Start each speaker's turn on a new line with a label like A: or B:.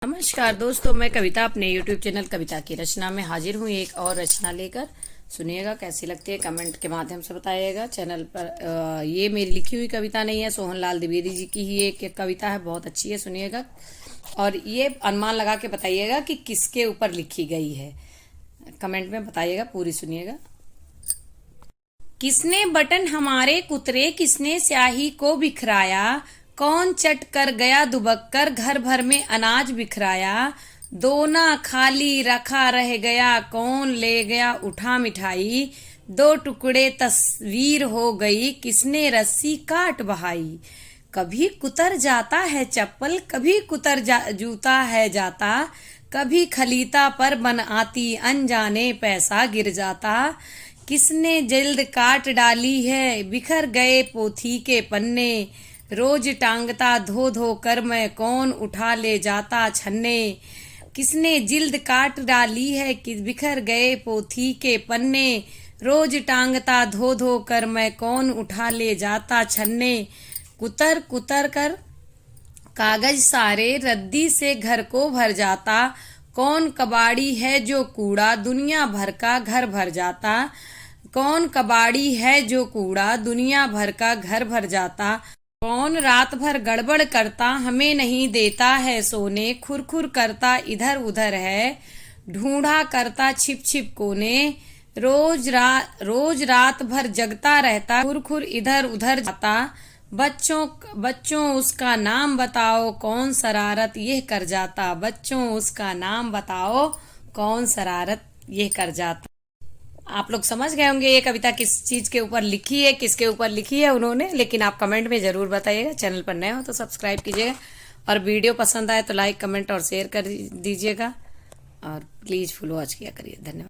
A: नमस्कार दोस्तों, मैं कविता अपने YouTube चैनल कविता की रचना में हाजिर हूँ एक और रचना लेकर। सुनिएगा, कैसी लगती है कमेंट के माध्यम से बताइएगा। चैनल पर ये मेरी लिखी हुई कविता नहीं है, सोहनलाल द्विवेदी जी की ही एक कविता है, बहुत अच्छी है, सुनिएगा। और ये अनुमान लगा के बताइएगा कि किसके ऊपर लिखी गई है, कमेंट में बताइएगा, पूरी सुनिएगा। किसने बटन हमारे कुतरे, किसने स्याही को बिखराया, कौन चट कर गया दुबक कर घर भर में अनाज बिखराया, दोना खाली रखा रह गया, कौन ले गया उठा मिठाई, दो टुकड़े तस्वीर हो गई, किसने रस्सी काट बहाई। कभी कुतर जाता है चप्पल, कभी कुतर जूता है जाता, कभी खलीता पर बन आती अनजाने पैसा गिर जाता। किसने जल्द काट डाली है बिखर गए पोथी के पन्ने, रोज टांगता धो धो कर मैं, कौन उठा ले जाता छन्ने। किसने जिल्द काट डाली है कि बिखर गए पोथी के पन्ने, रोज टांगता धो धो कर मैं, कौन उठा ले जाता छन्ने। कुतर कुतर कर कागज सारे रद्दी से घर को भर जाता, कौन कबाड़ी है जो कूड़ा दुनिया भर का घर भर जाता, कौन कबाड़ी है जो कूड़ा दुनिया भर का घर भर जाता। कौन रात भर गड़बड़ करता हमें नहीं देता है सोने, खुरखुर करता इधर उधर है ढूंढा करता छिप छिप कोने, रोज रात भर जगता रहता खुरखुर इधर उधर जाता। बच्चों उसका नाम बताओ, कौन शरारत यह कर जाता, बच्चों उसका नाम बताओ, कौन शरारत यह कर जाता। आप लोग समझ गए होंगे ये कविता किस चीज के ऊपर लिखी है, किसके ऊपर लिखी है उन्होंने, लेकिन आप कमेंट में जरूर बताइएगा। चैनल पर नए हो तो सब्सक्राइब कीजिएगा, और वीडियो पसंद आए तो लाइक, कमेंट और शेयर कर दीजिएगा, और प्लीज फॉलो आज किया करिए। धन्यवाद।